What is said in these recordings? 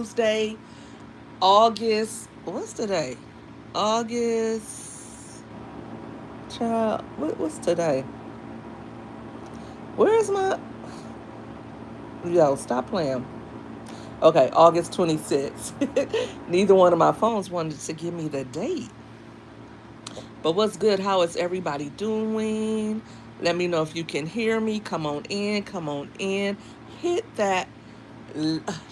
Tuesday, August. What's today? August. Child, what's today? Where's my. Yo, stop playing. Okay, August 26th. Neither one of my phones wanted to give me the date. But what's good? How is everybody doing? Let me know if you can hear me. Come on in. Come on in. Hit that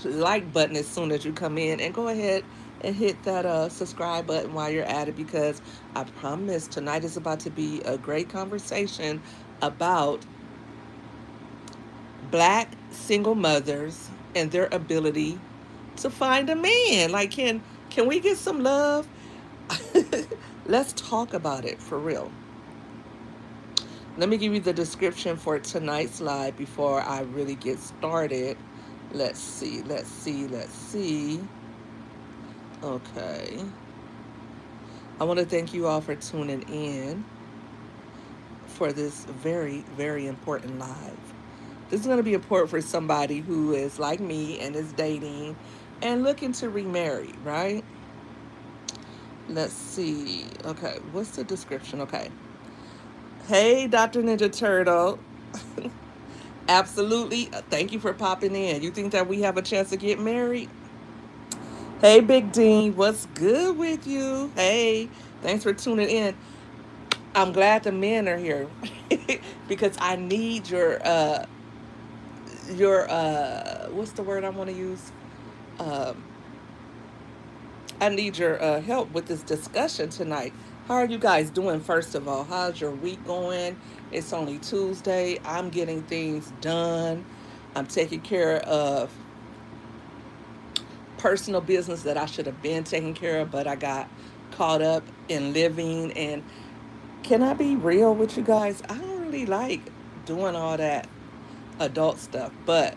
like button as soon as you come in, and go ahead and hit that subscribe button while you're at it, because I promise tonight is about to be a great conversation about black single mothers and their ability to find a man. Like, can we get some love? Let's talk about it for real. Let me give you the description for tonight's live before I really get started. Let's see. Okay. I want to thank you all for tuning in for this very, very important live. This is going to be important for somebody who is like me and is dating and looking to remarry, right? Let's see. Okay, what's the description? Okay. Hey, Dr. Ninja Turtle. Absolutely. Thank you for popping in. You think that we have a chance to get married? Hey, Big Dean. What's good with you? Hey, thanks for tuning in. I'm glad the men are here because I need your what's the word I want to use? Um, I need your help with this discussion tonight. How are you guys doing? First of all, how's your week going? It's only Tuesday. I'm getting things done. I'm taking care of personal business that I should have been taking care of, but I got caught up in living. And can I be real with you guys? I don't really like doing all that adult stuff, but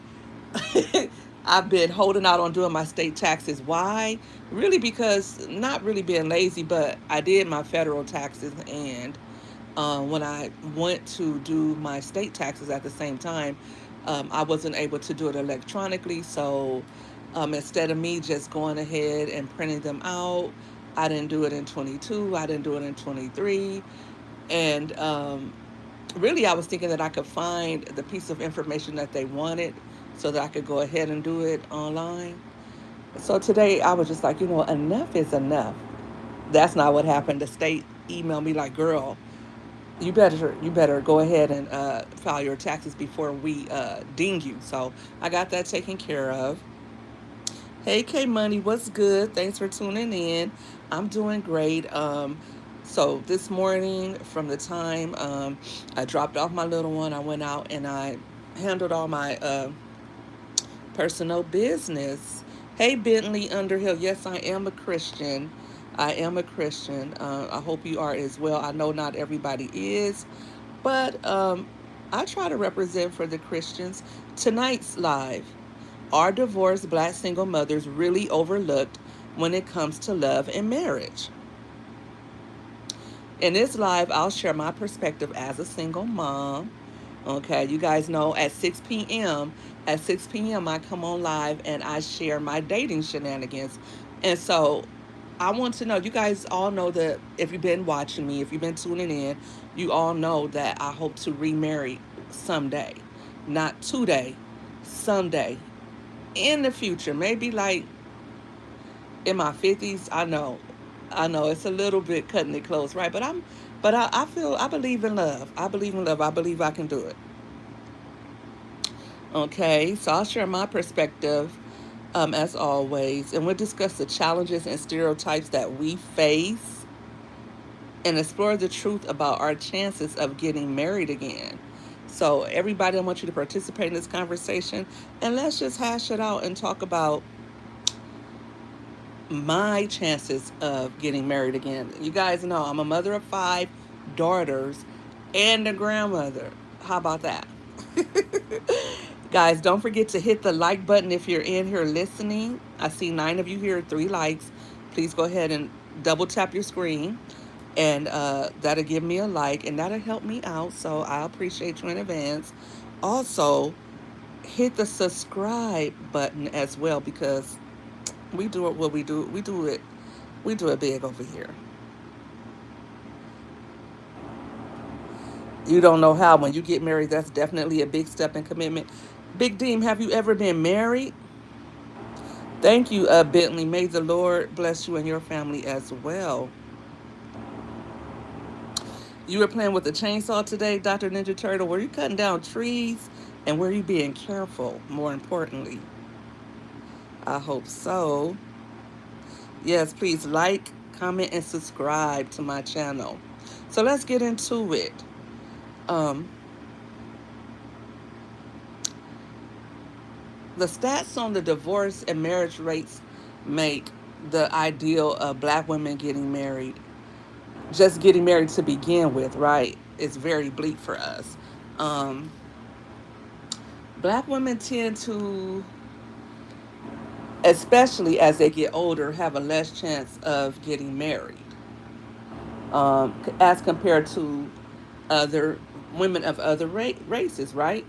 I've been holding out on doing my state taxes. Why? Really, because not really being lazy, but I did my federal taxes, and when I went to do my state taxes at the same time, I wasn't able to do it electronically. So instead of me just going ahead and printing them out, I didn't do it in 22. I didn't do it in 23. And really, I was thinking that I could find the piece of information that they wanted so that I could go ahead and do it online. So today I was just like, enough is enough. That's not what happened. The state emailed me like, girl, you better go ahead and file your taxes before we ding you. So I got that taken care of. Hey, K Money, what's good? Thanks for tuning in. I'm doing great. So this morning, from the time I dropped off my little one, I went out and I handled all my personal business. Hey, Bentley Underhill. Yes, I am a Christian. I am a Christian. I hope you are as well. I know not everybody is, but I try to represent for the Christians. Tonight's live: are divorced black single mothers really overlooked when it comes to love and marriage? In this live, I'll share my perspective as a single mom. Okay, you guys know at 6 p.m. At 6 p.m. I come on live and I share my dating shenanigans. And so I want to know, you guys all know that if you've been watching me, if you've been tuning in, you all know that I hope to remarry someday. Not today, someday. In the future, maybe like in my 50s. I know it's a little bit cutting it close, right? But I feel, I believe in love. I believe in love. I believe I can do it. Okay, so I'll share my perspective as always, and we'll discuss the challenges and stereotypes that we face and explore the truth about our chances of getting married again. So, everybody, I want you to participate in this conversation, and let's just hash it out and talk about my chances of getting married again. You guys know I'm a mother of five daughters and a grandmother. How about that? Guys, don't forget to hit the like button if you're in here listening. I see 9 of you here, 3 likes. Please go ahead and double tap your screen, and that'll give me a like, and that'll help me out. So I appreciate you in advance. Also, hit the subscribe button as well, because We do it what we do. We do it big over here. You don't know how when you get married. That's definitely a big step in commitment. Big Deem, have you ever been married? Thank you, Bentley. May the Lord bless you and your family as well. You were playing with a chainsaw today, Dr. Ninja Turtle. Were you cutting down trees? And were you being careful, more importantly? I hope so. Yes, please like, comment, and subscribe to my channel. So let's get into it. Um, the stats on the divorce and marriage rates make the ideal of black women getting married, just getting married to begin with, right? It's very bleak for us. Um, Black women tend to, especially as they get older, have a less chance of getting married as compared to other women of other races, right?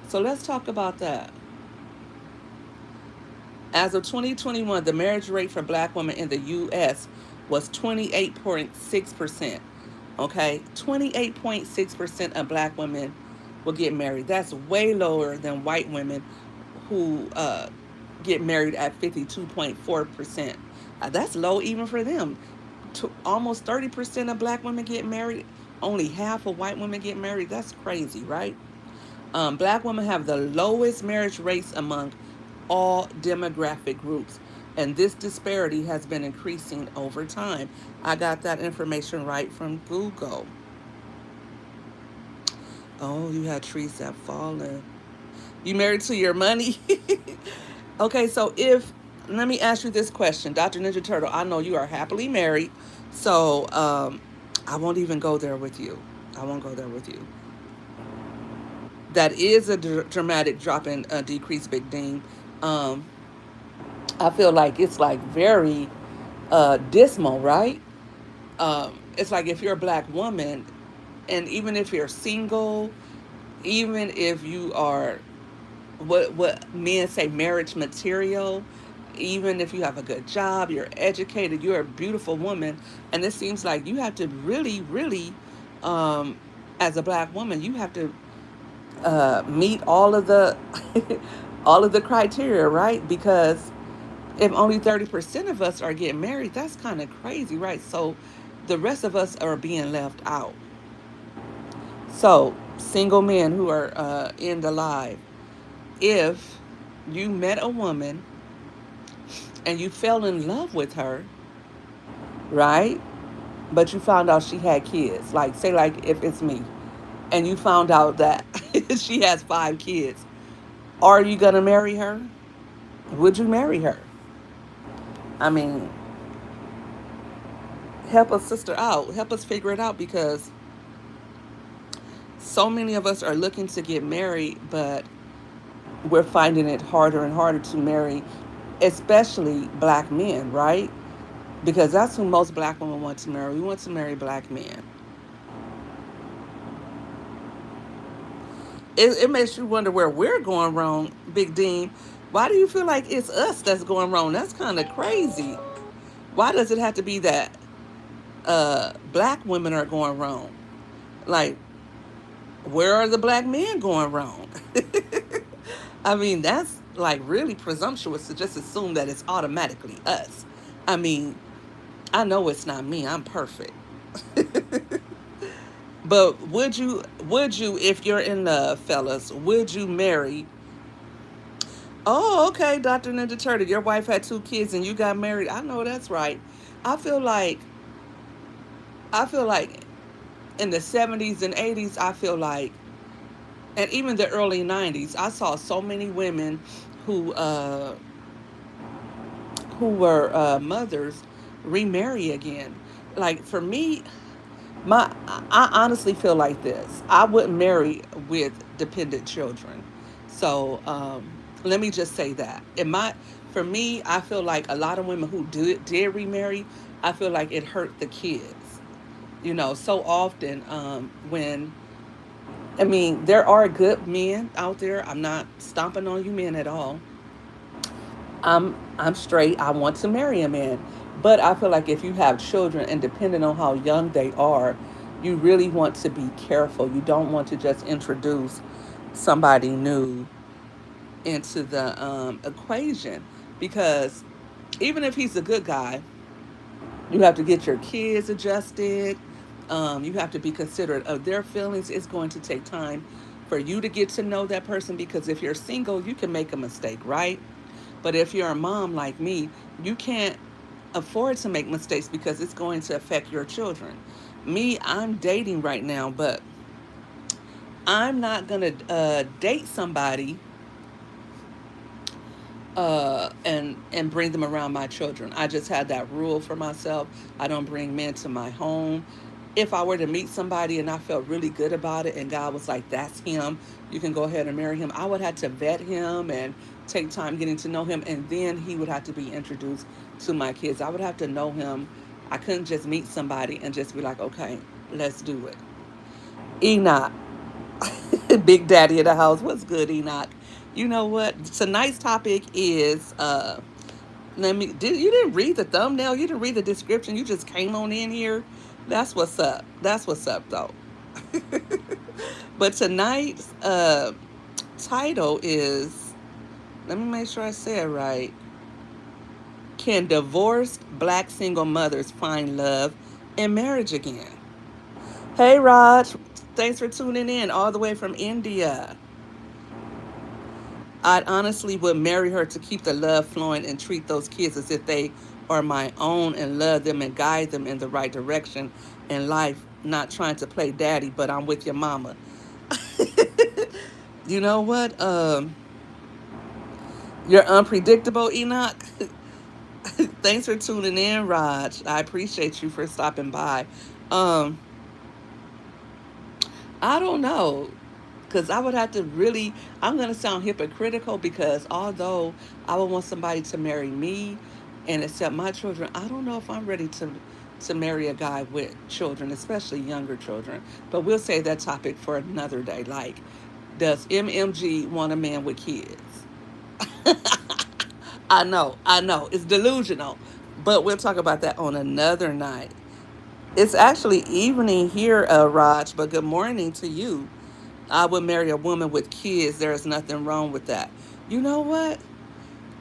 So let's talk about that. As of 2021, the marriage rate for black women in the U.S. was 28.6%. Okay, 28.6% of black women will get married. That's way lower than white women who get married at 52.4%. That's low even for them. Almost 30% of black women get married. Only half of white women get married. That's crazy, right? Black women have the lowest marriage rates among all demographic groups, and this disparity has been increasing over time. I got that information right from Google. Oh, you had trees that fallen. You married to your money? Okay, so if let me ask you this question, Dr. Ninja Turtle. I know you are happily married, so I won't even go there with you. I won't go there with you. That is a dramatic drop in decrease, Big Dean. Um, I feel like it's like very dismal, right? It's like if you're a black woman, and even if you're single, even if you are what men say marriage material, even if you have a good job, you're educated, you're a beautiful woman, and it seems like you have to really, um, as a black woman, you have to meet all of the all of the criteria, right? Because if only 30% of us are getting married, that's kind of crazy, right? So the rest of us are being left out. So single men who are in the live, if you met a woman and you fell in love with her, right? But you found out she had kids, like say like if it's me, and you found out that she has 5 kids, are you gonna marry her? Would you marry her? I mean, help a sister out. Help us figure it out because so many of us are looking to get married, but we're finding it harder and harder to marry, especially black men, right? Because that's who most black women want to marry. We want to marry black men. It makes you wonder where we're going wrong, Big Dean. Why do you feel like it's us that's going wrong? That's kind of crazy. Why does it have to be that black women are going wrong? Like, where are the black men going wrong? I mean, that's like really presumptuous to just assume that it's automatically us. I mean, I know it's not me. I'm perfect. But would you if you're in love, fellas, would you marry? Oh, okay, Dr. Ninja Turtle. Your wife had 2 kids and you got married. I know that's right. I feel like I feel like in the 70s and 80s, I feel like and even the early 90s, I saw so many women who uh who were mothers remarry again. Like for me, I honestly feel like this. I wouldn't marry with dependent children. So let me just say that. For me, I feel like a lot of women who did remarry, I feel like it hurt the kids. So often when I mean, there are good men out there. I'm not stomping on you men at all. I'm straight. I want to marry a man. But I feel like if you have children and depending on how young they are, you really want to be careful. You don't want to just introduce somebody new into the equation because even if he's a good guy, you have to get your kids adjusted. You have to be considerate of their feelings. It's going to take time for you to get to know that person because if you're single, you can make a mistake, right? But if you're a mom like me, you can't afford to make mistakes because it's going to affect your children. Me, I'm dating right now, but I'm not going to date somebody and bring them around my children. I just had that rule for myself. I don't bring men to my home. If I were to meet somebody and I felt really good about it and God was like, that's him, you can go ahead and marry him, I would have to vet him and take time getting to know him. And then he would have to be introduced to my kids. I would have to know him. I couldn't just meet somebody and just be like, okay, let's do it. Enoch, Big Daddy of the house. What's good, Enoch? You know what? Tonight's topic is you didn't read the thumbnail, you didn't read the description, you just came on in here. That's what's up. That's what's up though. But tonight's title is, let me make sure I say it right. Can divorced black single mothers find love in marriage again? Hey Raj, thanks for tuning in all the way from India. I honestly would marry her to keep the love flowing and treat those kids as if they are my own and love them and guide them in the right direction in life, not trying to play daddy, but I'm with your mama. You know what? You're unpredictable, Enoch. Thanks for tuning in, Raj. I appreciate you for stopping by. Um, I don't know. Because I would have to really, I'm going to sound hypocritical because although I would want somebody to marry me and accept my children, I don't know if I'm ready to marry a guy with children, especially younger children. But we'll save that topic for another day. Like, does MMG want a man with kids? I know, it's delusional. But we'll talk about that on another night. It's actually evening here, Raj, but good morning to you. I would marry a woman with kids. There is nothing wrong with that. You know what?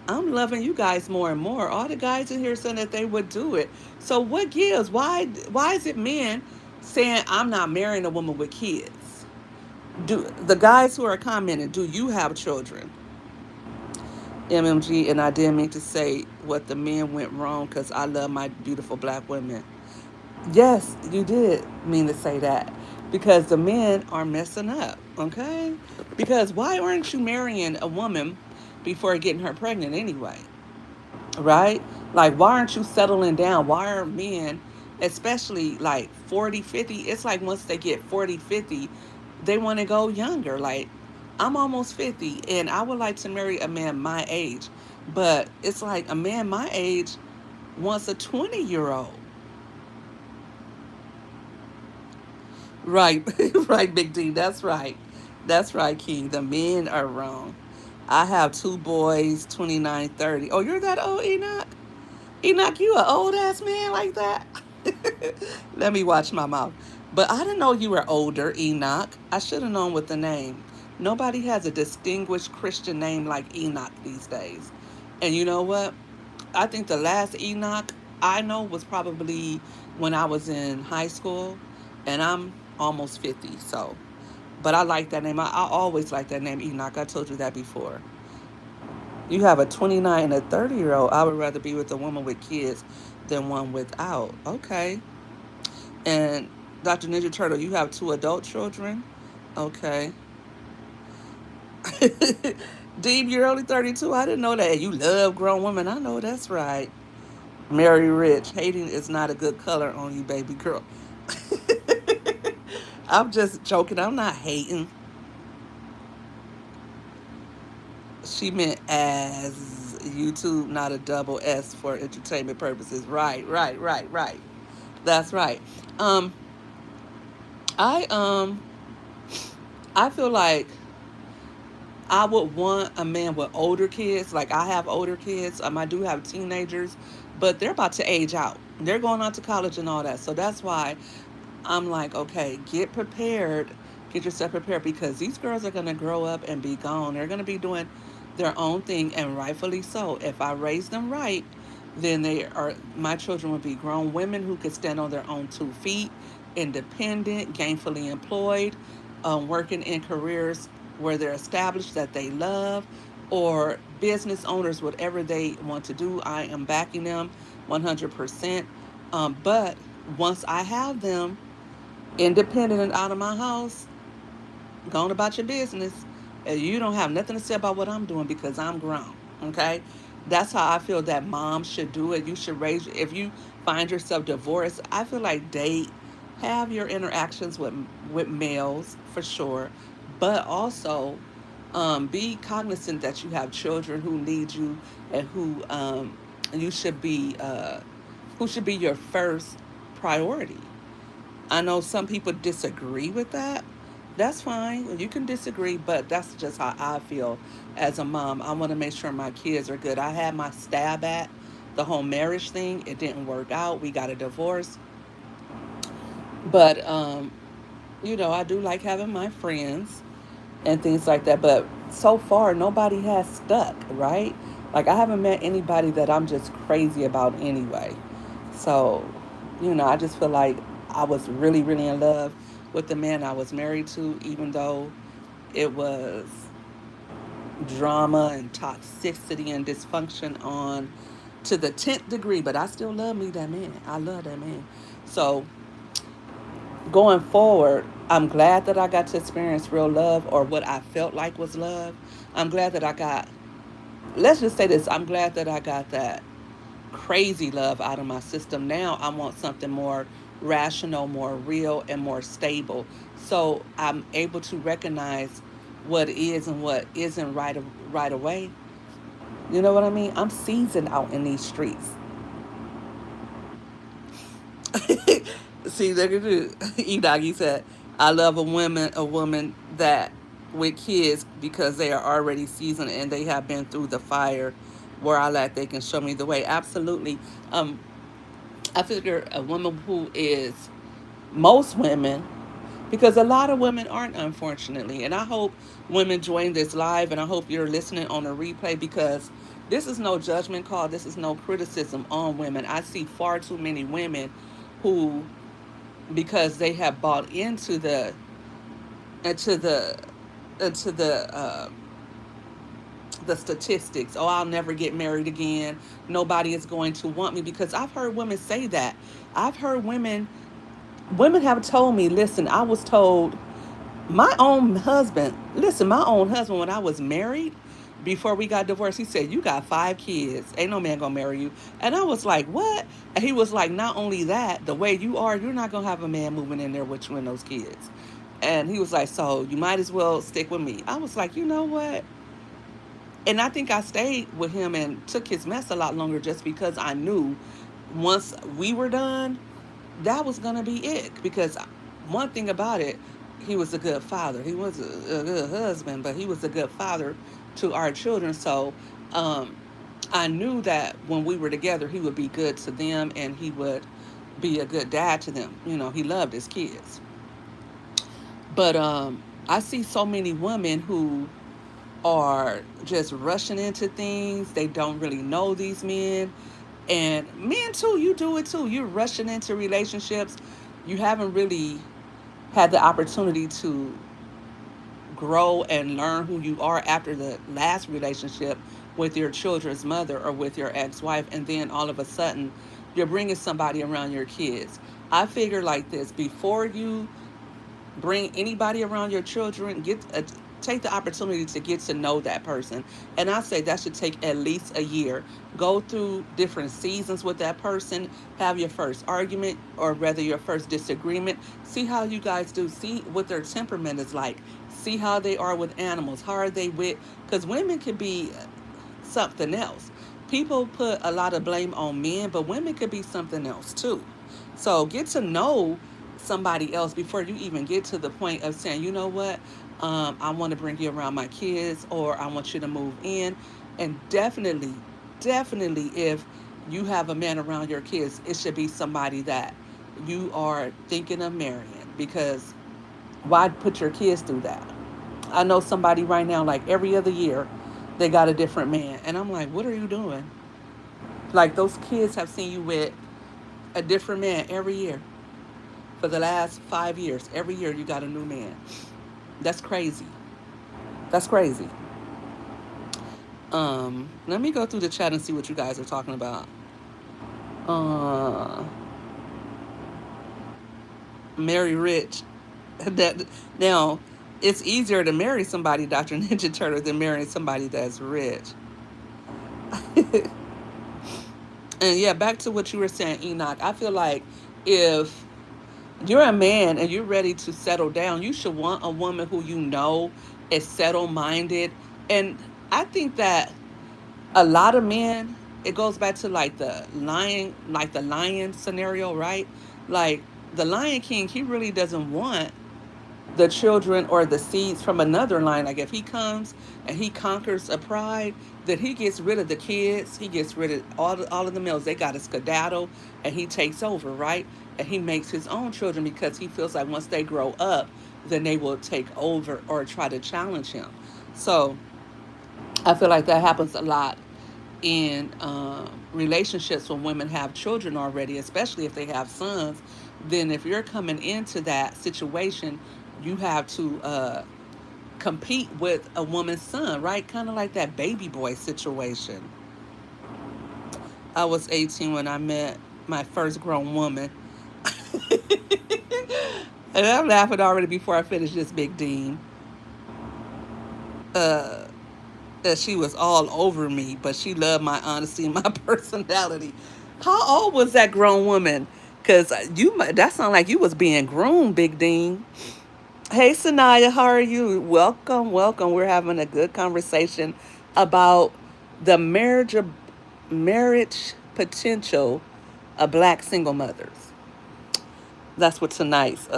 I'm loving you guys more and more. All the guys in here saying that they would do it. So what gives? Why is it men saying I'm not marrying a woman with kids? Do the guys who are commenting, do you have children? MMG, and I didn't mean to say what the men went wrong because I love my beautiful black women. Yes, you did mean to say that because the men are messing up, okay? Because why aren't you marrying a woman before getting her pregnant anyway? Right? Like, why aren't you settling down? Why are men, especially like 40, 50? It's like once they get 40, 50, they want to go younger. Like, I'm almost 50 and I would like to marry a man my age. But it's like a man my age wants a 20-year-old. Right, right, Big D. That's right. That's right, King. The men are wrong. I have two boys, 29, 30. Oh, you're that old, Enoch? Enoch, you an old ass man like that? Let me watch my mouth. But I didn't know you were older, Enoch. I should have known with the name. Nobody has a distinguished Christian name like Enoch these days. And you know what? I think the last Enoch I know was probably when I was in high school, and I'm almost 50. So, but I like that name. I always like that name, Enoch. I told you that before. You have a 29 and a 30-year-old. I would rather be with a woman with kids than one without. Okay. And Dr. Ninja Turtle, you have two adult children. Okay. Deep, you're only 32. I didn't know that. You love grown women. I know that's right. Mary Rich, hating is not a good color on you, baby girl. I'm just joking. I'm not hating. She meant as YouTube, not a double S for entertainment purposes. Right, right, right, right. That's right. Um, I I feel like I would want a man with older kids. Like I have older kids. I do have teenagers, but they're about to age out. They're going on to college and all that. So that's why I'm like, okay, get prepared, get yourself prepared because these girls are gonna grow up and be gone. They're gonna be doing their own thing, and rightfully so. If I raise them right, then they are my children will be grown women who could stand on their own 2 feet, independent, gainfully employed, working in careers where they're established that they love, or business owners, whatever they want to do. I am backing them 100%. But once I have them independent and out of my house, going about your business, and you don't have nothing to say about what I'm doing because I'm grown. Okay, that's how I feel that moms should do it. You should raise. If you find yourself divorced, I feel like date, have your interactions with males for sure, but also be cognizant that you have children who need you and you should be who should be your first priority. I know some people disagree with that. That's fine. You can disagree, but that's just how I feel as a mom. I want to make sure my kids are good. I had my stab at the whole marriage thing. It didn't work out. We got a divorce. But, I do like having my friends and things like that. But so far, nobody has stuck, right? Like, I haven't met anybody that I'm just crazy about anyway. So, I just feel like I was really, really in love with the man I was married to, even though it was drama and toxicity and dysfunction on to the 10th degree. But I still love me, that man. I love that man. So, going forward, I'm glad that I got to experience real love or what I felt like was love. I'm glad that I got, let's just say this, I'm glad that I got that crazy love out of my system. Now I want something more rational, more real, and more stable. So I'm able to recognize what is and what isn't right away. You know what I mean? I'm seasoned out in these streets. See, look at you. Edoggy said, I love a woman that with kids because they are already seasoned and they have been through the fire where I like they can show me the way. Absolutely. Um, I figure a woman who is most women, because a lot of women aren't, unfortunately. And I hope women join this live and I hope you're listening on a replay because this is no judgment call. This is no criticism on women. I see far too many women who, because they have bought into the into the statistics. Oh, I'll never get married again. Nobody is going to want me, because I've heard women say that. I've heard women have told me, listen, I was told my own husband, when I was married, before we got divorced, he said, you got 5 kids. Ain't no man gonna marry you. And I was like, what? And he was like, not only that, the way you are, you're not gonna have a man moving in there with you and those kids. And he was like, so you might as well stick with me. I was like, you know what? And I think I stayed with him and took his mess a lot longer just because I knew once we were done, that was going to be it. Because one thing about it, he was a good father. He was a good husband, but he was a good father to our children. So I knew that when we were together, he would be good to them and he would be a good dad to them. He loved his kids. But I see so many women who are just rushing into things. They don't really know these men. And men too, you do it too. You're rushing into relationships. You haven't really had the opportunity to grow and learn who you are after the last relationship with your children's mother or with your ex-wife, and then all of a sudden you're bringing somebody around your kids. I figure like this: before you bring anybody around your children, take the opportunity to get to know that person. And I say that should take at least a year. Go through different seasons with that person, have your first argument or rather your first disagreement, see how you guys do, see what their temperament is like, see how they are with animals, how are they with, because women can be something else. People put a lot of blame on men, but women could be something else too. So get to know somebody else before you even get to the point of saying, you know what, I want to bring you around my kids, or I want you to move in. And definitely, definitely, if you have a man around your kids, it should be somebody that you are thinking of marrying, because why put your kids through that? I know somebody right now, like every other year, they got a different man. And I'm like, what are you doing? Like, those kids have seen you with a different man every year for the last 5 years. Every year you got a new man. That's crazy. That's crazy. Let me go through the chat and see what you guys are talking about. Uh, Marry rich. That now, it's easier to marry somebody, Dr. Ninja Turtle, than marrying somebody that's rich. And yeah, back to what you were saying, Enoch. I feel like if you're a man and you're ready to settle down, you should want a woman who you know is settle minded. And I think that a lot of men, it goes back to like the lion scenario, right? Like the Lion King, he really doesn't want the children or the seeds from another line. Like if he comes and he conquers a pride, then he gets rid of the kids, he gets rid of all of the males. They got to skedaddle, and he takes over, right? And he makes his own children, because he feels like once they grow up, then they will take over or try to challenge him. So I feel like that happens a lot in relationships when women have children already, especially if they have sons. Then if you're coming into that situation, you have to compete with a woman's son, right? Kind of like that baby boy situation. I was 18 when I met my first grown woman. And I'm laughing already before I finish this, Big Dean. Uh, that she was all over me, but she loved my honesty and my personality. How old was that grown woman? Cause that sounded like you was being groomed, Big Dean. Hey, Sanaya, how are you? Welcome, welcome. We're having a good conversation about the marriage potential of black single mothers. That's what tonight's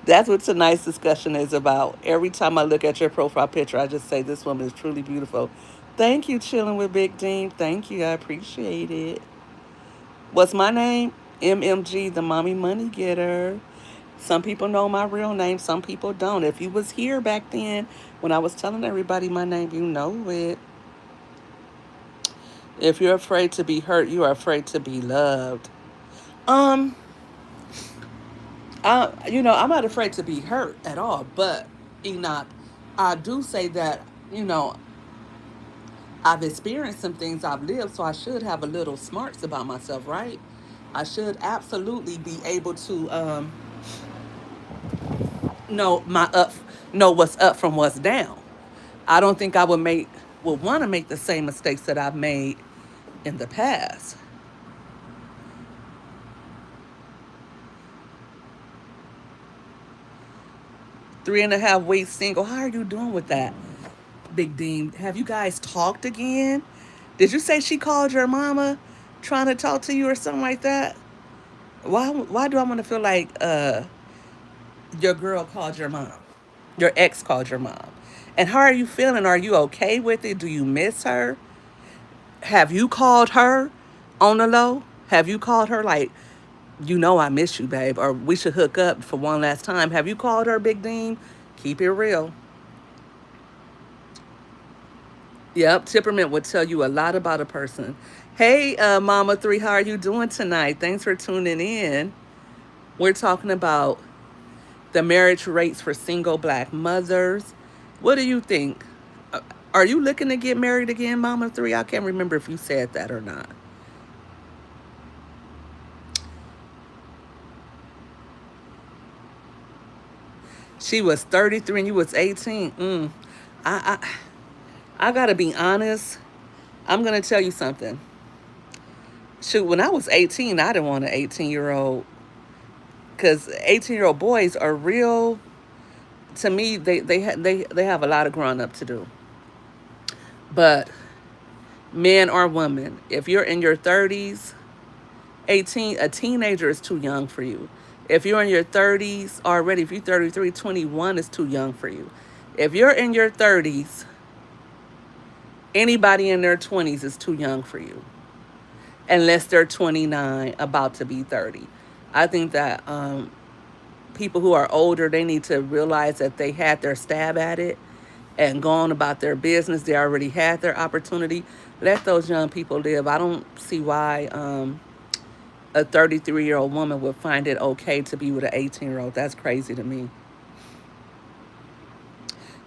that's what tonight's discussion is about. Every time I look at your profile picture, I just say this woman is truly beautiful. Thank you, chilling with Big Dean. Thank you, I appreciate it. What's my name? MMG, the mommy money getter. Some people know my real name, some people don't. If you was here back then when I was telling everybody my name, you know it. If you're afraid to be hurt, you are afraid to be loved. Um, I'm not afraid to be hurt at all, but Enoch, I do say that, you know, I've experienced some things, I've lived, so I should have a little smarts about myself, right? I should absolutely be able to know my up, know what's up from what's down. I don't think I would want to make the same mistakes that I've made in the past. 3.5 weeks single. How are you doing with that, Big Dean? Have you guys talked again? Did you say she called your mama trying to talk to you or something like that? Why do I want to feel like your girl called your mom? Your ex called your mom. And how are you feeling? Are you okay with it? Do you miss her? Have you called her on the low? Have you called her like, I miss you, babe, or we should hook up for one last time? Have you called her, Big Dean? Keep it real. Yep, temperament would tell you a lot about a person. Hey, Mama 3, how are you doing tonight? Thanks for tuning in. We're talking about the marriage rates for single black mothers. What do you think? Are you looking to get married again, Mama 3? I can't remember if you said that or not. She was 33 and you was 18. I, I gotta be honest. I'm gonna tell you something. Shoot, when I was 18, I didn't want an 18-year-old, because 18-year-old boys are real. To me, they have a lot of growing up to do. But man or woman, if you're in your 30s, 18, a teenager is too young for you. If you're in your 30s already, if you're 33, 21 is too young for you. If you're in your 30s, anybody in their 20s is too young for you, unless they're 29, about to be 30. I think that people who are older, they need to realize that they had their stab at it and go on about their business. They already had their opportunity. Let those young people live. I don't see why a 33-year-old woman would find it okay to be with an 18-year-old. That's crazy to me.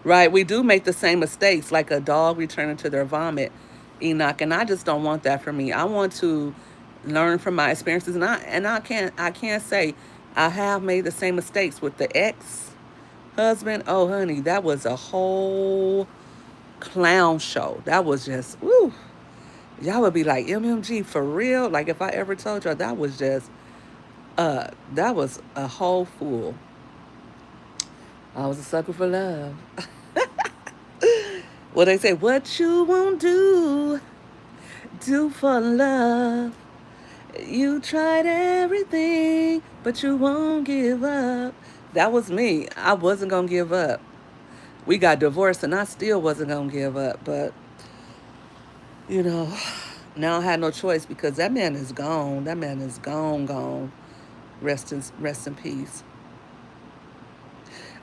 Right? We do make the same mistakes, like a dog returning to their vomit, Enoch. And I just don't want that for me. I want to learn from my experiences, and I can't say I have made the same mistakes with the ex husband. Oh, honey, that was a whole clown show. That was just woo. Y'all would be like, MMG, for real? Like, if I ever told y'all, that was just that was a whole fool. I was a sucker for love. Well, they say, what you won't do, do for love. You tried everything, but you won't give up. That was me. I wasn't going to give up. We got divorced and I still wasn't going to give up. But, you know, now I had no choice because that man is gone. That man is gone, gone. Rest in peace.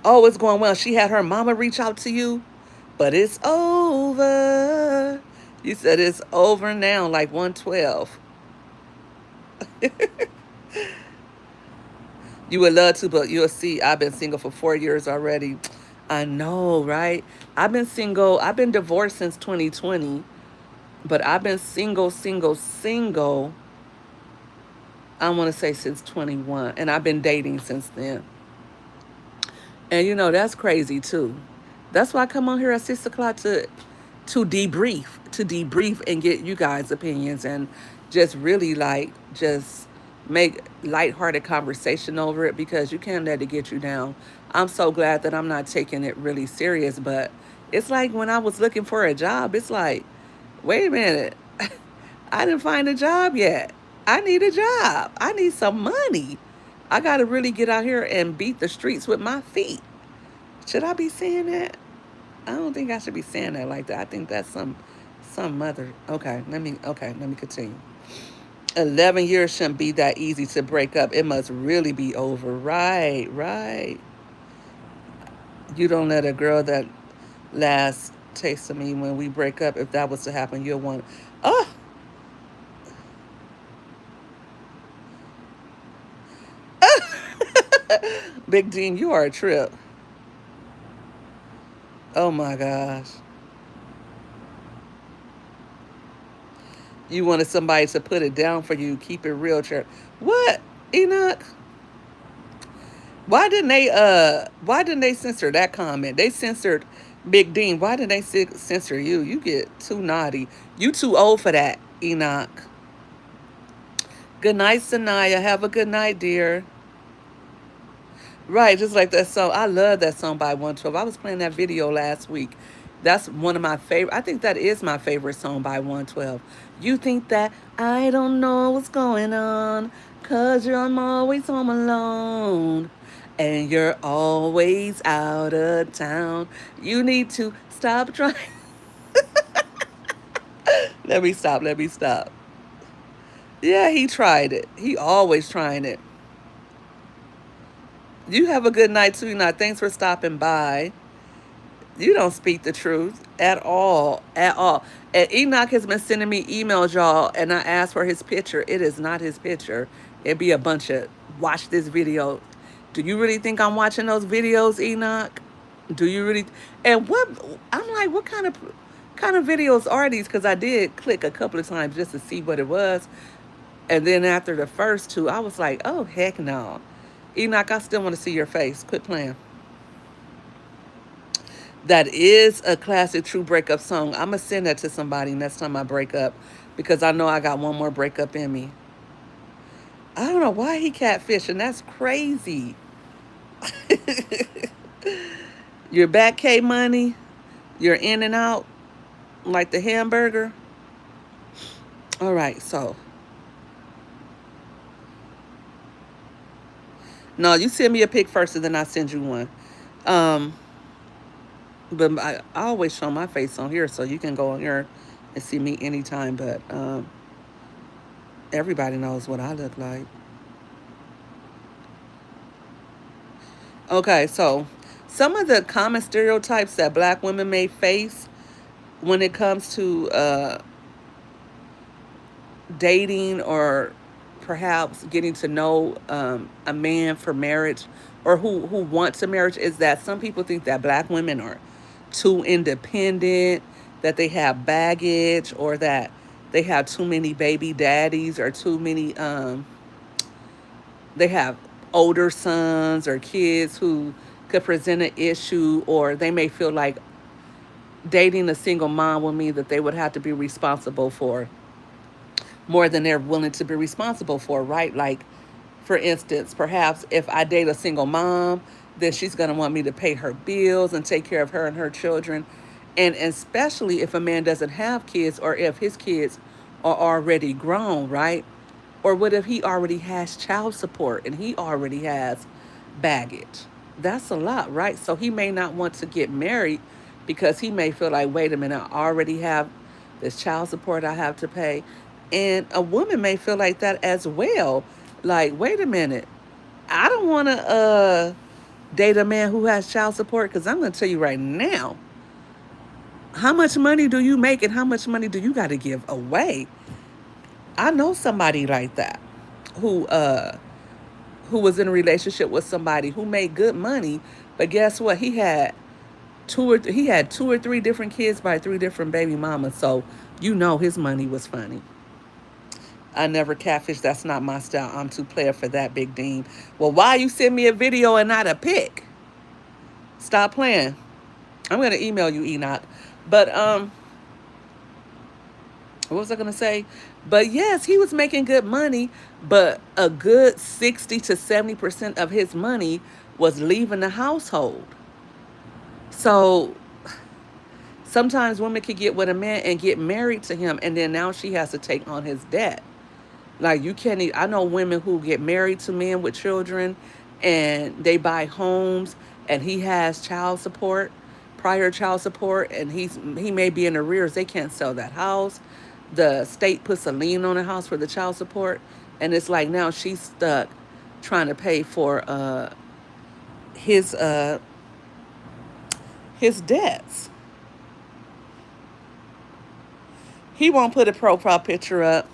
Oh, it's going well. She had her mama reach out to you, but it's over. You said it's over now, like 112. You would love to, but you'll see, I've been single for 4 years already. I know, right? I've been single. I've been divorced since 2020, but I've been single, single, single. I want to say since 21, and I've been dating since then. And that's crazy too. That's why I come on here at 6 o'clock to debrief and get you guys' opinions and just really like just make lighthearted conversation over it because you can't let it get you down. I'm so glad that I'm not taking it really serious, but it's like when I was looking for a job, it's like, wait a minute, I didn't find a job yet. I need a job. I need some money. I got to really get out here and beat the streets with my feet. Should I be saying that? I don't think I should be saying that like that. I think that's some mother. Okay, let me continue. 11 years shouldn't be that easy to break up. It must really be over. Right, right. You don't let a girl that last taste of me when we break up, if that was to happen, you'll want, oh, Big Dean, you are a trip. Oh my gosh. You wanted somebody to put it down for you, keep it real, church. What, Enoch? Why didn't they censor that comment? They censored Big Dean. Why didn't they censor you? You get too naughty. You too old for that, Enoch. Good night, Sanaya. Have a good night, dear. Right, just like that song. I love that song by 112. I was playing that video last week. That's one of my favorite. I think that is my favorite song by 112. You think that I don't know what's going on, 'cause I'm always home alone. And you're always out of town. You need to stop trying. Let me stop. Let me stop. Yeah, he tried it. He always trying it. You have a good night too, Enoch. Thanks for stopping by. You don't speak the truth at all. At all. And Enoch has been sending me emails, y'all, and I asked for his picture. It is not his picture. It'd be a bunch of watch this video. Do you really think I'm watching those videos, Enoch? Do you really? And what I'm like, what kind of videos are these? Because I did click a couple of times just to see what it was. And then after the first two, I was like, oh, heck no. Enoch, I still want to see your face. Quit playing. That is a classic true breakup song. I'm going to send that to somebody next time I break up because I know I got one more breakup in me. I don't know why he catfishing. That's crazy. You're back, K Money. You're in and out like the hamburger. All right, so No, you send me a pic first and then I send you one. Um, but I always show my face on here, so you can go on here and see me anytime. But everybody knows what I look like. Okay, so some of the common stereotypes that black women may face when it comes to dating or perhaps getting to know a man for marriage or who wants a marriage is that some people think that black women are too independent, that they have baggage, or that they have too many baby daddies or too many they have older sons or kids who could present an issue, or they may feel like dating a single mom would mean that they would have to be responsible for more than they're willing to be responsible for, right? Like, for instance, perhaps if I date a single mom, then she's going to want me to pay her bills and take care of her and her children. And especially if a man doesn't have kids or if his kids are already grown, right? Or what if he already has child support and he already has baggage? That's a lot, right? So he may not want to get married because he may feel like, wait a minute, I already have this child support I have to pay. And a woman may feel like that as well. Like, wait a minute, I don't want to date a man who has child support because I'm going to tell you right now, how much money do you make and how much money do you got to give away? I know somebody like that who was in a relationship with somebody who made good money, but guess what? He had two or three different kids by three different baby mamas. So you know his money was funny. I never catfish. That's not my style. I'm too player for that, Big Dean. Well, why you send me a video and not a pic? Stop playing. I'm gonna email you, Enoch. But what was I gonna say? But yes, he was making good money, but a good 60 to 70% of his money was leaving the household. So sometimes women could get with a man and get married to him, and then now she has to take on his debt. Like, you can't. I know women who get married to men with children, and they buy homes, and he has child support, prior child support, and he may be in arrears. They can't sell that house. The state puts a lien on the house for the child support, and it's like now she's stuck trying to pay for his uh his debts. He won't put a profile picture up.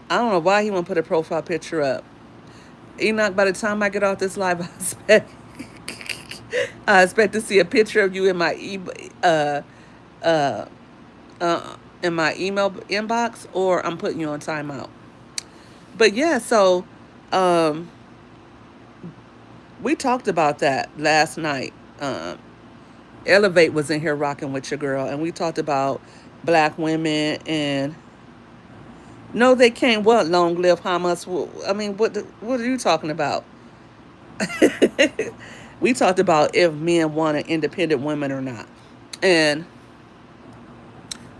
I don't know why he won't put a profile picture up. Enoch, by the time I get off this live, I expect to see a picture of you in my uh, uh, in my email inbox, or I'm putting you on timeout. But yeah, so um, we talked about that last night. Elevate was in here rocking with your girl, and we talked about black women and no, they can't. What, long live Hamas? I mean, what are you talking about? We talked about if men wanted independent women or not, and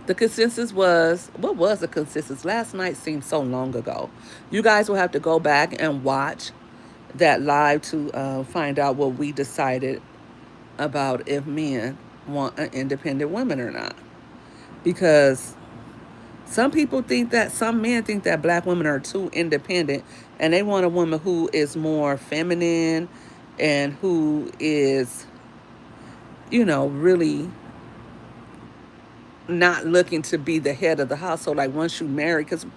the consensus was, what was the consensus? Last night seemed so long ago. You guys will have to go back and watch that live to find out what we decided about if men want an independent woman or not. Because some men think that black women are too independent and they want a woman who is more feminine and who is, really not looking to be the head of the household. Like, once you marry, because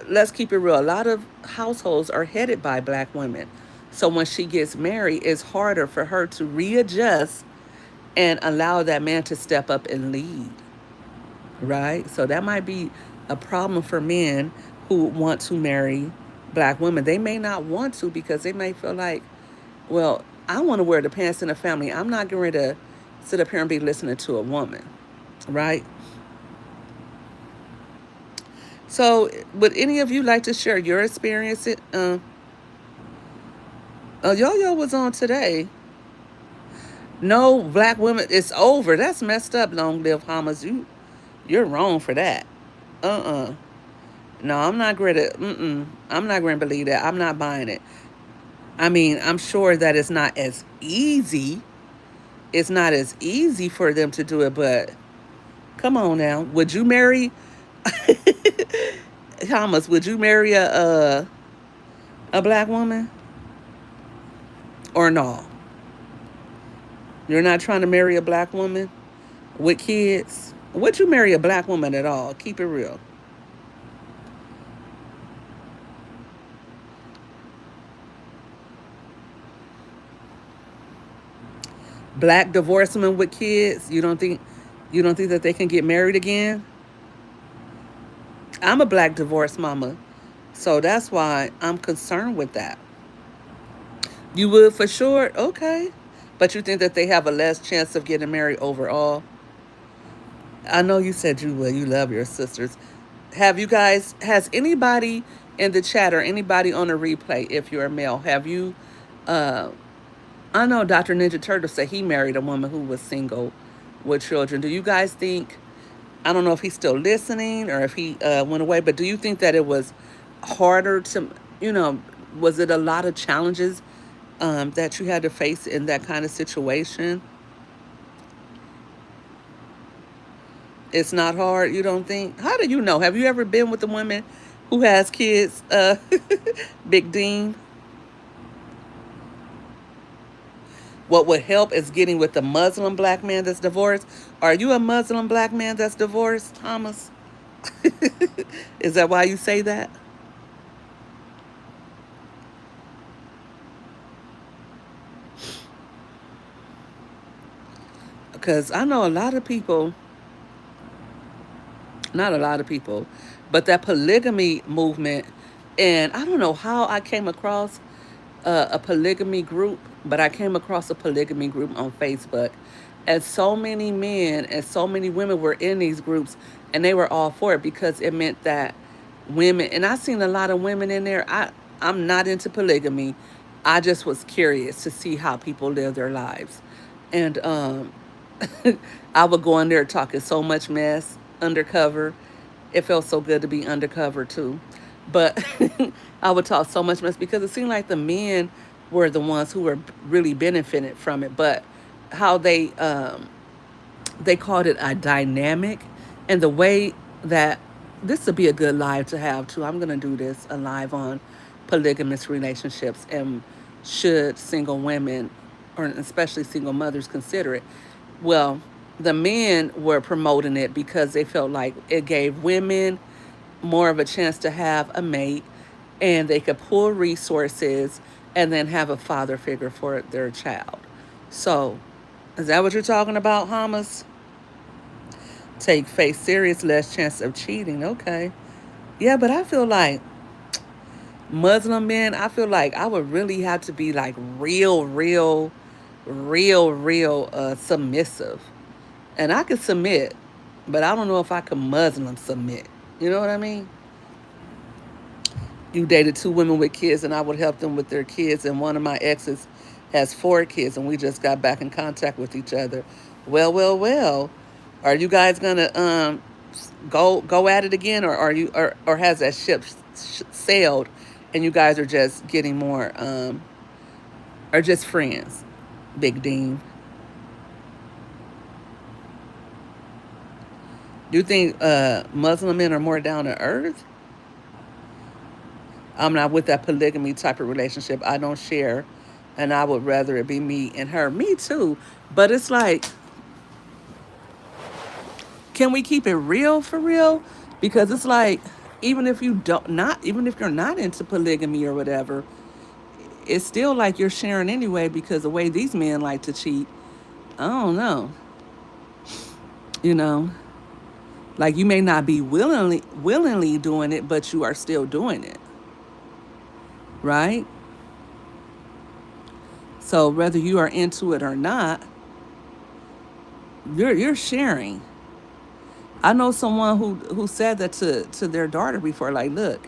let's keep it real, a lot of households are headed by black women. So when she gets married, it's harder for her to readjust and allow that man to step up and lead, right? So that might be a problem for men who want to marry black women. They may not want to because they may feel like, well, I want to wear the pants in the family. I'm not going to sit up here and be listening to a woman, right? So, would any of you like to share your experience? Yo-Yo was on today. No black women. It's over. That's messed up. Long live Hamas. You're wrong for that. No, I'm not going to. I'm not going to believe that. I'm not buying it. I mean, I'm sure that it's not as easy. It's not as easy for them to do it, but come on now. Would you marry Thomas? Would you marry a black woman or no? You're not trying to marry a black woman with kids. Would you marry a black woman at all? Keep it real. Black divorced women with kids. You don't think that they can get married again? I'm a black divorced mama, so that's why I'm concerned with that. You would for sure, okay, but you think that they have a less chance of getting married overall? I know you said you would. You love your sisters. Have you guys? Has anybody in the chat or anybody on the replay, if you're a male, have you? Uh, I know Dr. Ninja Turtle said he married a woman who was single with children. Do you guys think? I don't know if he's still listening or if he went away, but do you think that it was harder to, you know, was it a lot of challenges that you had to face in that kind of situation? It's not hard, you don't think? How do you know? Have you ever been with a woman who has kids, Big Dean? What would help is getting with a Muslim black man that's divorced. Are you a Muslim black man that's divorced, Thomas? Is that why you say that? Because I know a lot of people, not a lot of people, but that polygamy movement, and I don't know how I came across a polygamy group, but I came across a polygamy group on Facebook. And so many men and so many women were in these groups, and they were all for it because it meant that women, and I seen a lot of women in there. I'm not into polygamy. I just was curious to see how people live their lives. And I would go in there talking so much mess undercover. It felt so good to be undercover too. But I would talk so much mess because it seemed like the men were the ones who were really benefiting from it. But how they called it a dynamic, and the way that this would be a good live to have too. I'm gonna do this a live on polygamous relationships and should single women or especially single mothers consider it. Well, the men were promoting it because they felt like it gave women more of a chance to have a mate and they could pull resources and then have a father figure for their child. So, is that what you're talking about, Hamas? Take faith serious, less chance of cheating. Okay. Yeah, but I feel like Muslim men, I feel like I would really have to be like real submissive. And I could submit, but I don't know if I could Muslim submit. You know what I mean? You dated two women with kids, and I would help them with their kids. And one of my exes has four kids, and we just got back in contact with each other. Well. Are you guys gonna go at it again, or are you or has that ship sailed, and you guys are just getting more are just friends, Big Dean? Do you think Muslim men are more down to earth? I'm not with that polygamy type of relationship. I don't share, and I would rather it be me and her. Me too, but it's like, can we keep it real for real? Because it's like, even if you're not into polygamy or whatever, it's still like you're sharing anyway. Because the way these men like to cheat, I don't know. You know, like you may not be willingly doing it, but you are still doing it, right? So whether you are into it or not, you're sharing. I know someone who said that to their daughter before, like, look,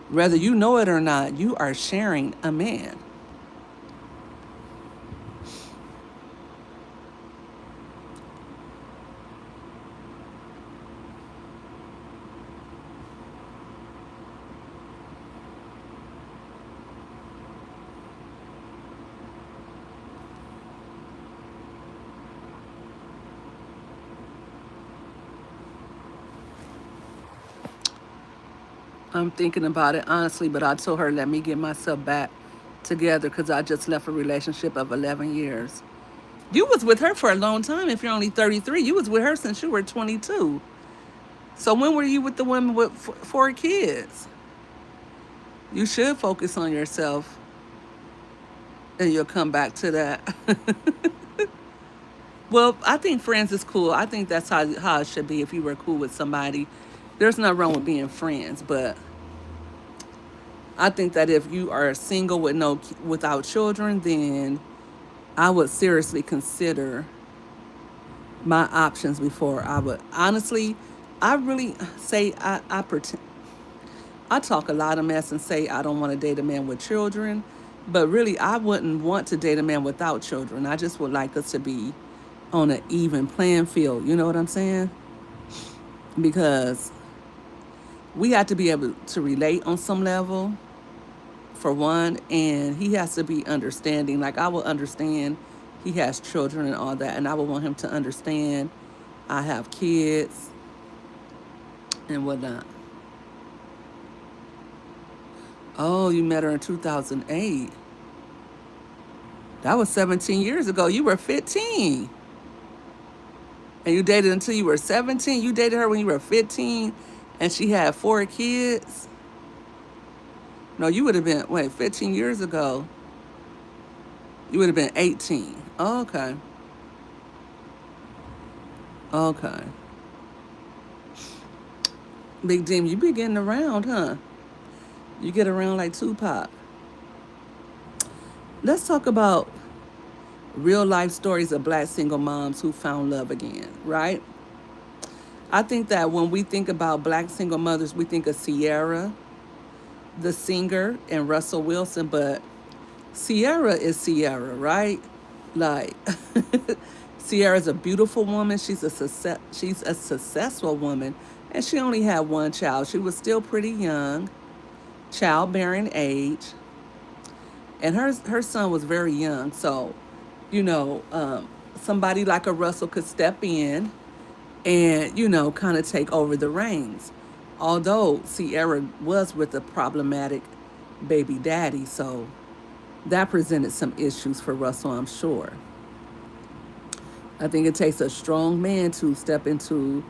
whether you know it or not, you are sharing a man. I'm thinking about it honestly, but I told her, let me get myself back together because I just left a relationship of 11 years. You was with her for a long time. If you're only 33, you was with her since you were 22. So when were you with the woman with four kids? You should focus on yourself and you'll come back to that. Well, I think friends is cool. I think that's how it should be if you were cool with somebody. There's nothing wrong with being friends, but I think that if you are single with without children, then I would seriously consider my options before I would. Honestly, I really say I pretend I talk a lot of mess and say I don't want to date a man with children, but really I wouldn't want to date a man without children. I just would like us to be on an even playing field. You know what I'm saying? Because we have to be able to relate on some level, for one, and he has to be understanding. Like I will understand he has children and all that, and I would want him to understand I have kids and whatnot. Oh, you met her in 2008. That was 17 years ago. You were 15. And you dated until you were 17. You dated her when you were 15 and she had four kids. No, you would have been, wait, 15 years ago. You would have been 18. Oh, okay. Okay. Big Dim, you be getting around, huh? You get around like Tupac. Let's talk about real life stories of black single moms who found love again, right? I think that when we think about black single mothers, we think of Sierra, the singer, and Russell Wilson, but Sierra is Sierra, right? Like Sierra's a beautiful woman. She's a successful woman, and she only had one child. She was still pretty young, childbearing age, and her son was very young. So, you know, somebody like a Russell could step in and kind of take over the reins. Although Sierra was with a problematic baby daddy, so that presented some issues for Russell, I'm sure. I think it takes a strong man to step into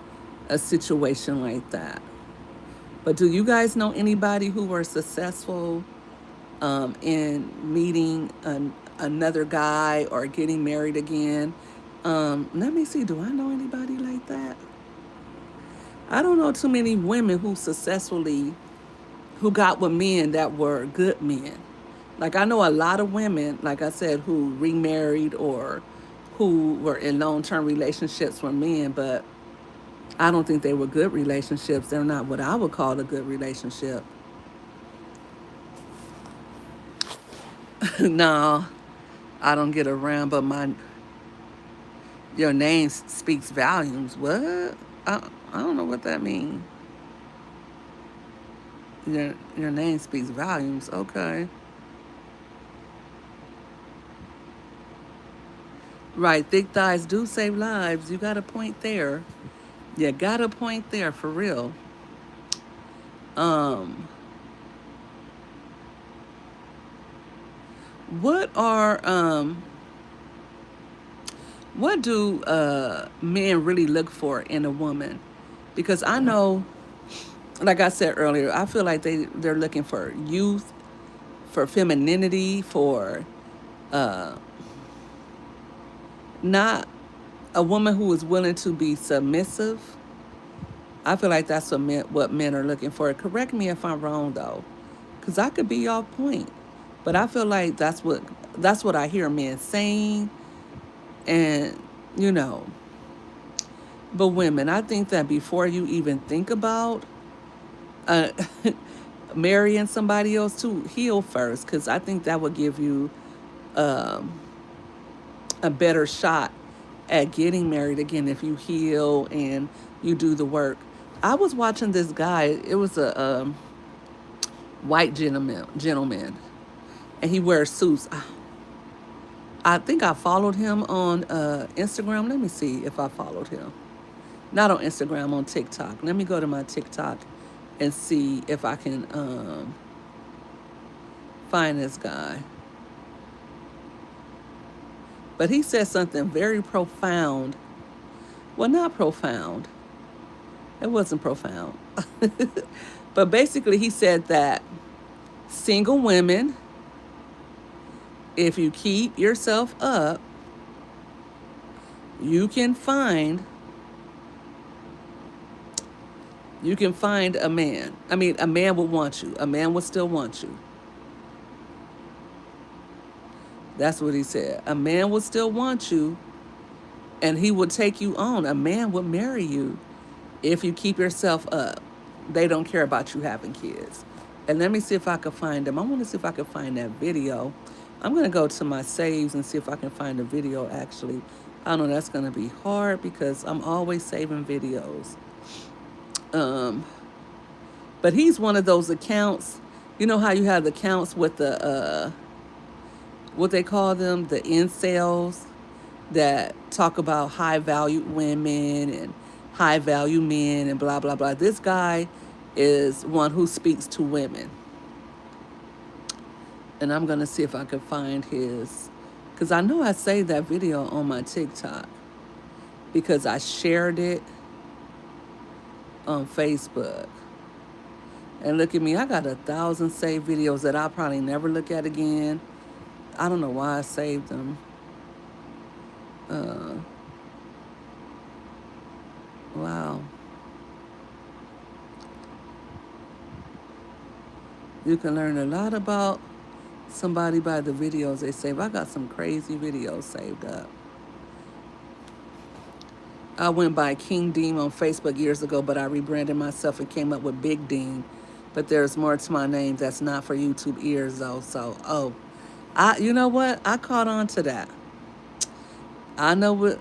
a situation like that. But do you guys know anybody who were successful in meeting another guy or getting married again? Let me see. Do I know anybody like that? I don't know too many women who got with men that were good men. Like I know a lot of women, like I said, who remarried or who were in long-term relationships with men, but I don't think they were good relationships. They're not what I would call a good relationship. No, I don't get around, but your name speaks volumes. What? I don't know what that means. Your name speaks volumes. Okay. Right, thick thighs do save lives. You got a point there. You got a point there for real. Um, what are what do men really look for in a woman? Because I know, like I said earlier, I feel like they're looking for youth, for femininity, for uh, not a woman who is willing to be submissive. I feel like that's what men are looking for. Correct me if I'm wrong though, because I could be off point, but I feel like that's what I hear men saying, and you know. But women, I think that before you even think about uh, marrying somebody else, to heal first, because I think that would give you um, a better shot at getting married again if you heal and you do the work. I was watching this guy. It was a white gentleman, and he wears suits. I think I followed him on Instagram. Let me see if I followed him. Not on Instagram, on TikTok. Let me go to my TikTok and see if I can find this guy. But he said something very profound. Well, not profound. It wasn't profound. But basically, he said that single women, if you keep yourself up, you can find a man. I mean, a man will want you. A man will still want you. That's what he said. A man will still want you, and he will take you on. A man will marry you if you keep yourself up. They don't care about you having kids. And let me see if I can find them. I want to see if I can find that video. I'm going to go to my saves and see if I can find the video actually. I know that's going to be hard because I'm always saving videos. Um, but he's one of those accounts. You know how you have the accounts with the, what they call them, the incels that talk about high value women and high value men and blah, blah, blah. This guy is one who speaks to women. And I'm going to see if I can find his, because I know I saved that video on my TikTok because I shared it on Facebook. And look at me, I got 1,000 saved videos that I'll probably never look at again. I don't know why I saved them. Wow. You can learn a lot about somebody by the videos they save. I got some crazy videos saved up. I went by King Dean on Facebook years ago, but I rebranded myself and came up with Big Dean. But there's more to my name that's not for YouTube ears though. So, you know what? I caught on to that. I know what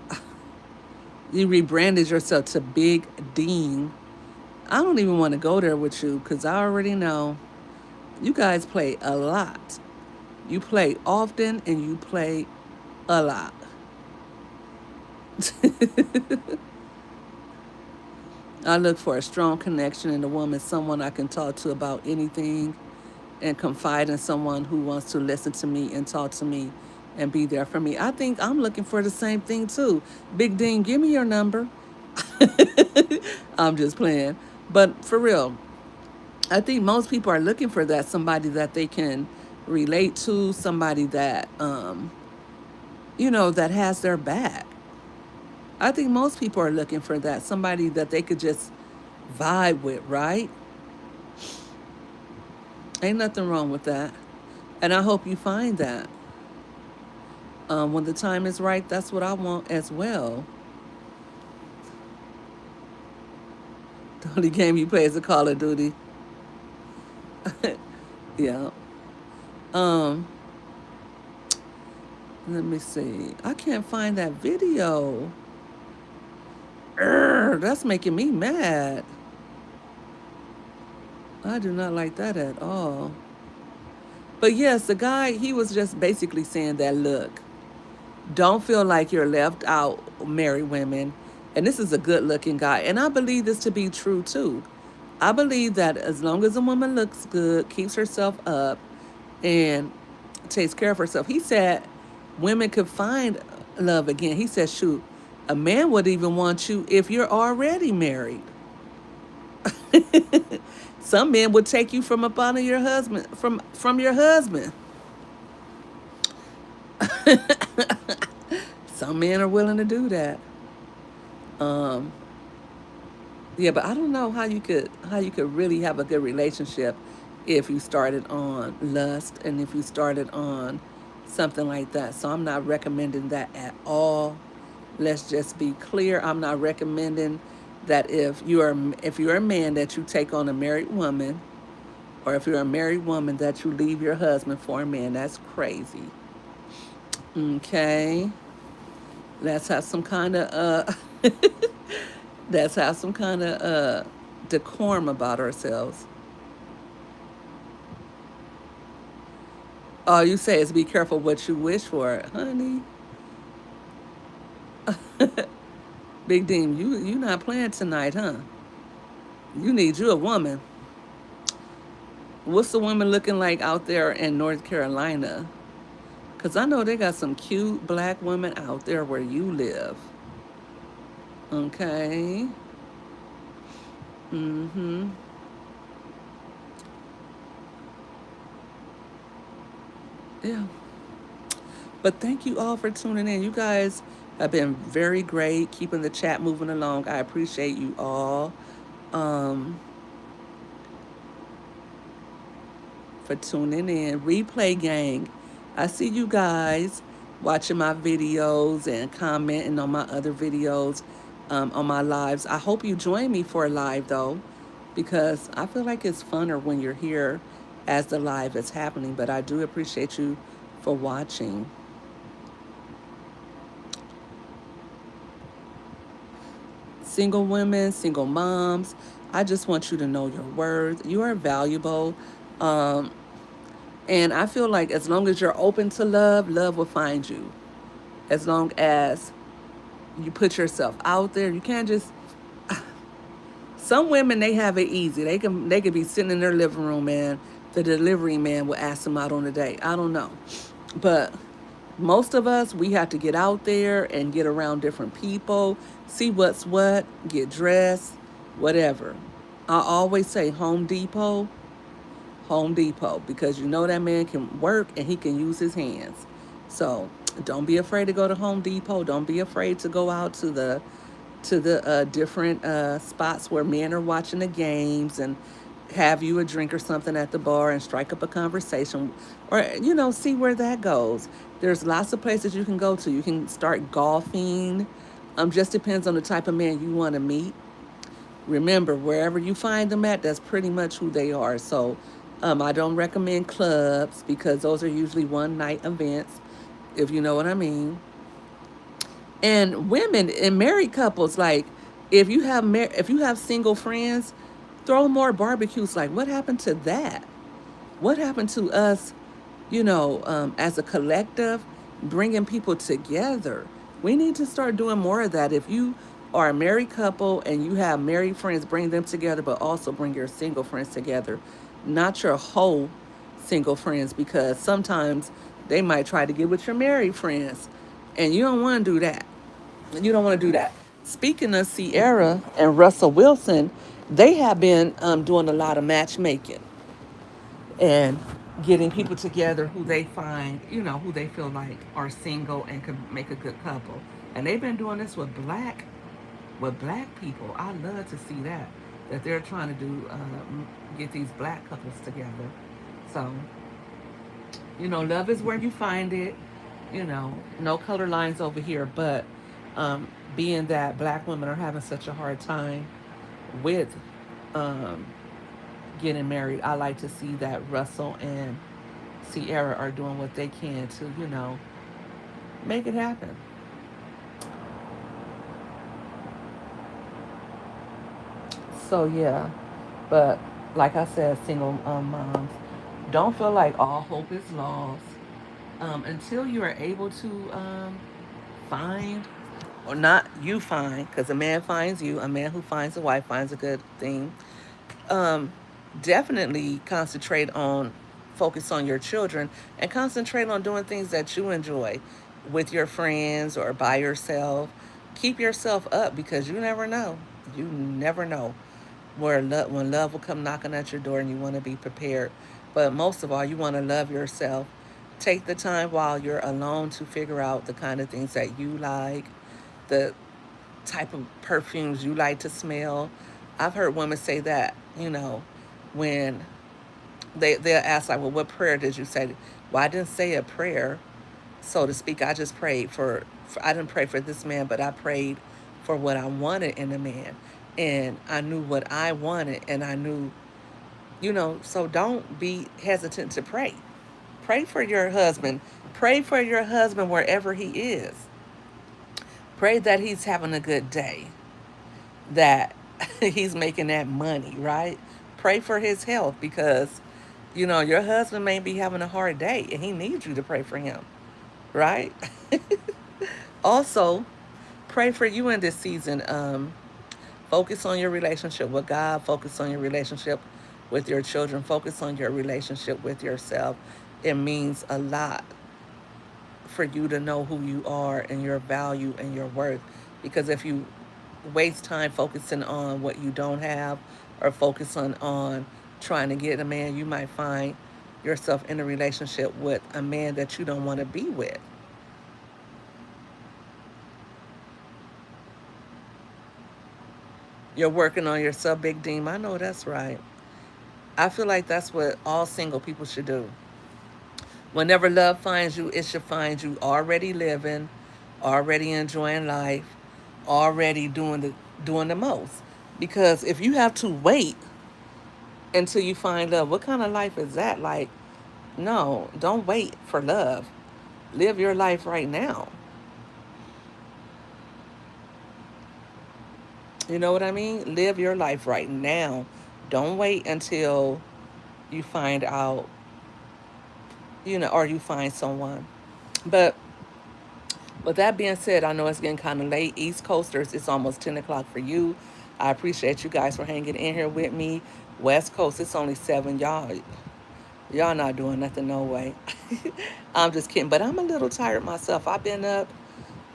you rebranded yourself to Big Dean. I don't even want to go there with you because I already know you guys play a lot. You play often and you play a lot. I look for a strong connection in a woman, someone I can talk to about anything and confide in someone who wants to listen to me and talk to me and be there for me. I think I'm looking for the same thing too. Big Dean, give me your number. I'm just playing. But for real, I think most people are looking for that, somebody that they can relate to, somebody that, that has their back. I think most people are looking for that, somebody that they could just vibe with, right? Ain't nothing wrong with that. And I hope you find that. When the time is right, that's what I want as well. The only game you play is a Call of Duty. Yeah. Let me see. I can't find that video. That's making me mad. I do not like that at all. But yes, the guy, he was just basically saying that, look, don't feel like you're left out, married women. And this is a good looking guy. And I believe this to be true too. I believe that as long as a woman looks good, keeps herself up, and takes care of herself, he said women could find love again. He said, shoot, a man would even want you if you're already married. Some men would take you from up under your husband, from your husband. Some men are willing to do that. Yeah, but I don't know how you could really have a good relationship if you started on lust and if you started on something like that. So I'm not recommending that at all. Let's just be clear. I'm not recommending that if you're a man that you take on a married woman, or if you're a married woman that you leave your husband for a man. That's crazy. Okay. Let's have some kind of let's have some kind of decorum about ourselves. All you say is be careful what you wish for, honey. Big Dean, you not playing tonight, huh? You need you a woman. What's the women looking like out there in North Carolina? Because I know they got some cute black women out there where you live. Okay. Mm-hmm. Yeah. But thank you all for tuning in. You guys have been very great, keeping the chat moving along. I appreciate you all. Um, for tuning in. Replay gang. I see you guys watching my videos and commenting on my other videos, on my lives. I hope you join me for a live though, because I feel like it's funner when you're here as the live is happening. But I do appreciate you for watching. Single women, single moms, I just want you to know your worth. You are valuable. Um, and I feel like as long as you're open to love, love will find you. As long as you put yourself out there, you can't just. Some women, they have it easy. They can be sitting in their living room and the delivery man will ask them out on a date. I don't know, but most of us, we have to get out there and get around different people, see what's what, get dressed, whatever. I always say Home Depot, Home Depot, because you know that man can work and he can use his hands. So don't be afraid to go to Home Depot. Don't be afraid to go out to the different spots where men are watching the games and have you a drink or something at the bar and strike up a conversation, or see where that goes. There's lots of places you can go to. You can start golfing. Just depends on the type of man you want to meet. Remember, wherever you find them at, that's pretty much who they are. So I don't recommend clubs because those are usually one night events, if you know what I mean. And women and married couples, like if you have single friends, throw more barbecues. Like, what happened to that? What happened to us, as a collective, bringing people together? We need to start doing more of that. If you are a married couple and you have married friends, bring them together, but also bring your single friends together, not your whole single friends, because sometimes they might try to get with your married friends, and you don't want to do that. You don't want to do that. Speaking of Sierra and Russell Wilson, they have been doing a lot of matchmaking and getting people together who they find, who they feel like are single and could make a good couple. And they've been doing this with black people. I love to see that they're trying to do get these black couples together. So love is where you find it. No color lines over here, but um, being that black women are having such a hard time with um, getting married, I like to see that Russell and Sierra are doing what they can to, make it happen. So, yeah, but like I said, single moms, don't feel like all hope is lost until you are able to find, or not you find, because a man finds you, a man who finds a wife finds a good thing. um, Definitely concentrate on focus on your children and concentrate on doing things that you enjoy with your friends or by yourself. Keep yourself up because you never know. You never know when love will come knocking at your door, and you want to be prepared. But most of all, you want to love yourself. Take the time while you're alone to figure out the kind of things that you like, the type of perfumes you like to smell. I've heard women say that, when they'll ask like, well, what prayer did you say? Well, I didn't say a prayer, so to speak. I just prayed for I didn't pray for this man, but I prayed for what I wanted in a man. And I knew what I wanted, and I knew, so don't be hesitant to pray. Pray for your husband. Pray for your husband wherever he is. Pray that he's having a good day, that he's making that money, right? Pray for his health because, your husband may be having a hard day and he needs you to pray for him, right? Also, pray for you in this season. Focus on your relationship with God, focus on your relationship with your children. Focus on your relationship with yourself. It means a lot for you to know who you are and your value and your worth. Because if you waste time focusing on what you don't have or focus on trying to get a man, you might find yourself in a relationship with a man that you don't want to be with. You're working on yourself, Big Deem. I know that's right. I feel like that's what all single people should do. Whenever love finds you, it should find you already living, already enjoying life, already doing the most. Because if you have to wait until you find love, what kind of life is that? Like, no, don't wait for love. Live your life right now. You know what I mean? Live your life right now. Don't wait until you find out, or you find someone. But with that being said, I know it's getting kind of late. East Coasters, it's almost 10 o'clock for you. I appreciate you guys for hanging in here with me. West Coast, it's only 7. Y'all not doing nothing, no way. I'm just kidding. But I'm a little tired myself. I've been up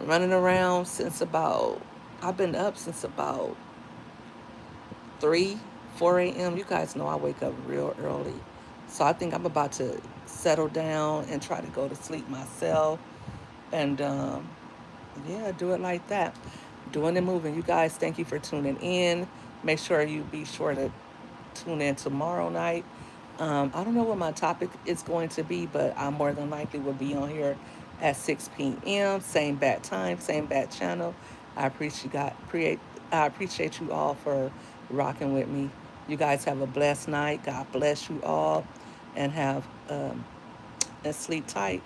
running around I've been up since about 3, 4 a.m. You guys know I wake up real early. So I think I'm about to settle down and try to go to sleep myself. And yeah, do it like that. Doing and moving. You guys, thank you for tuning in. Make sure you be sure to tune in tomorrow night. I don't know what my topic is going to be, but I more than likely will be on here at 6 p.m. Same bat time, same bat channel. I appreciate I appreciate you all for rocking with me. You guys have a blessed night. God bless you all, and have and sleep tight.